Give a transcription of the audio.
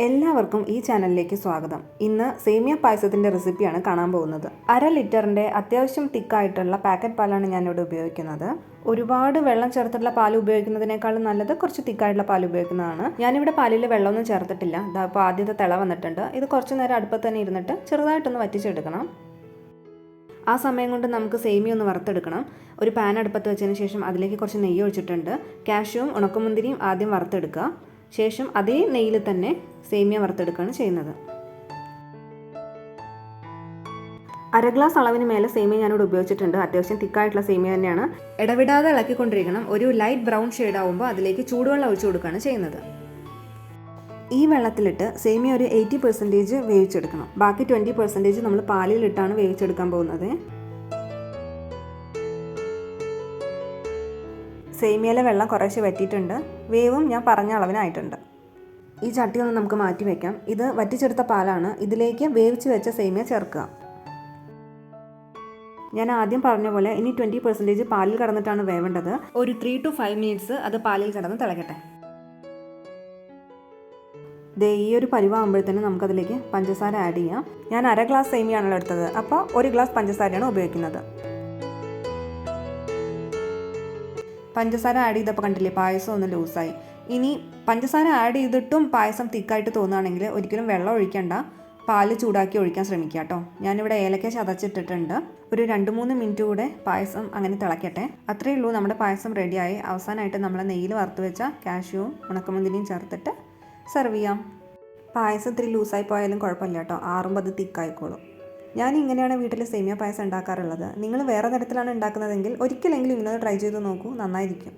എല്ലാവർക്കും ഈ ചാനലിലേക്ക് സ്വാഗതം. ഇന്ന് സേമിയ പായസത്തിൻ്റെ റെസിപ്പിയാണ് കാണാൻ പോകുന്നത്. 1/2 ലിറ്ററിൻ്റെ അത്യാവശ്യം തിക്കായിട്ടുള്ള പാക്കറ്റ് പാലാണ് ഞാനിവിടെ ഉപയോഗിക്കുന്നത്. ഒരുപാട് വെള്ളം ചേർത്തിട്ടുള്ള പാൽ ഉപയോഗിക്കുന്നതിനേക്കാളും നല്ലത് കുറച്ച് തിക്കായിട്ടുള്ള പാൽ ഉപയോഗിക്കുന്നതാണ്. ഞാനിവിടെ പാലിൽ വെള്ളമൊന്നും ചേർത്തിട്ടില്ല. ഇപ്പോൾ ആദ്യത്തെ തിള വന്നിട്ടുണ്ട്. ഇത് കുറച്ച് നേരം അടുപ്പത്ത് തന്നെ ഇരുന്നിട്ട് ചെറുതായിട്ടൊന്ന് വറ്റിച്ചെടുക്കണം. ആ സമയം കൊണ്ട് നമുക്ക് സേമിയ ഒന്ന് വറുത്തെടുക്കണം. ഒരു പാൻ അടുപ്പത്ത് വെച്ചതിന് ശേഷം അതിലേക്ക് കുറച്ച് നെയ്യ് ഒഴിച്ചിട്ടുണ്ട്. കാഷ്യൂവും ഉണക്കമുന്തിരിയും ആദ്യം വറുത്തെടുക്കുക. ശേഷം അതേ നെയ്യിൽ തന്നെ സേമിയ വറുത്തെടുക്കുകയാണ് ചെയ്യുന്നത്. 1/2 ഗ്ലാസ് അളവിന് മേലെ സേമിയ ഞാനിവിടെ ഉപയോഗിച്ചിട്ടുണ്ട്. അത്യാവശ്യം തിക്കായിട്ടുള്ള സേമിയ തന്നെയാണ്. ഇടവിടാതെ ഇളക്കിക്കൊണ്ടിരിക്കണം. ഒരു ലൈറ്റ് ബ്രൗൺ ഷെയ്ഡ് ആകുമ്പോൾ അതിലേക്ക് ചൂടുവെള്ളം ഒഴിച്ചു കൊടുക്കുകയാണ് ചെയ്യുന്നത്. ഈ വെള്ളത്തിലിട്ട് സേമിയ ഒരു 80% വേവിച്ചെടുക്കണം. ബാക്കി 20% നമ്മൾ പാലിലിട്ടാണ് വേവിച്ചെടുക്കാൻ പോകുന്നത്. സേമിയയിലെ വെള്ളം കുറേശ്ശെ വറ്റിയിട്ടുണ്ട്. വേവും ഞാൻ പറഞ്ഞ അളവിനായിട്ടുണ്ട്. ഈ ചട്ടി ഒന്ന് നമുക്ക് മാറ്റി വയ്ക്കാം. ഇത് വറ്റിച്ചെടുത്ത പാലാണ്. ഇതിലേക്ക് വേവിച്ച് വെച്ച സേമിയ ചേർക്കുക. ഞാൻ ആദ്യം പറഞ്ഞ പോലെ ഇനി 20% പാലിൽ കടന്നിട്ടാണ് വേവേണ്ടത്. ഒരു 3 to 5 മിനിറ്റ്സ് അത് പാലിൽ കടന്ന് തിളക്കട്ടെ. ഈ ഒരു പരിവാകുമ്പോഴത്തേനും നമുക്കതിലേക്ക് പഞ്ചസാര ആഡ് ചെയ്യാം. ഞാൻ 1/2 ഗ്ലാസ് സേമിയാണല്ലോ എടുത്തത്. അപ്പോൾ 1 ഗ്ലാസ് പഞ്ചസാരയാണ് ഉപയോഗിക്കുന്നത്. പഞ്ചസാര ആഡ് ചെയ്തപ്പോൾ കണ്ടില്ലേ, പായസം ഒന്ന് ലൂസായി. ഇനി പഞ്ചസാര ആഡ് ചെയ്തിട്ടും പായസം തിക്കായിട്ട് തോന്നുകയാണെങ്കിൽ ഒരിക്കലും വെള്ളം ഒഴിക്കേണ്ട, പാല് ചൂടാക്കി ഒഴിക്കാൻ ശ്രമിക്കുക കേട്ടോ. ഞാനിവിടെ ഏലക്ക ചതച്ചിട്ടിട്ടുണ്ട്. ഒരു 2-3 മിനിറ്റ് കൂടെ പായസം അങ്ങനെ തിളക്കട്ടെ. അത്രയേ ഉള്ളൂ, നമ്മുടെ പായസം റെഡിയായി. അവസാനമായിട്ട് നമ്മൾ നെയ്യിൽ വറുത്ത് വെച്ച കാഷ്യൂവും ഉണക്കമുന്തിരിയും ചേർത്തിട്ട് സെർവ് ചെയ്യാം. പായസം ഇത്തിരി ലൂസായി പോയാലും കുഴപ്പമില്ല കേട്ടോ, ആറുമ്പോൾ അത് തിക്കായിക്കോളും. ഞാൻ ഇങ്ങനെയാണ് വീട്ടിൽ സേമിയ പായസം ഉണ്ടാക്കാറുള്ളത്. നിങ്ങൾ വേറെ തരത്തിലാണ് ഉണ്ടാക്കുന്നതെങ്കിൽ ഒരിക്കലെങ്കിലും ഇങ്ങനെ ട്രൈ ചെയ്ത് നോക്കൂ, നന്നായിരിക്കും.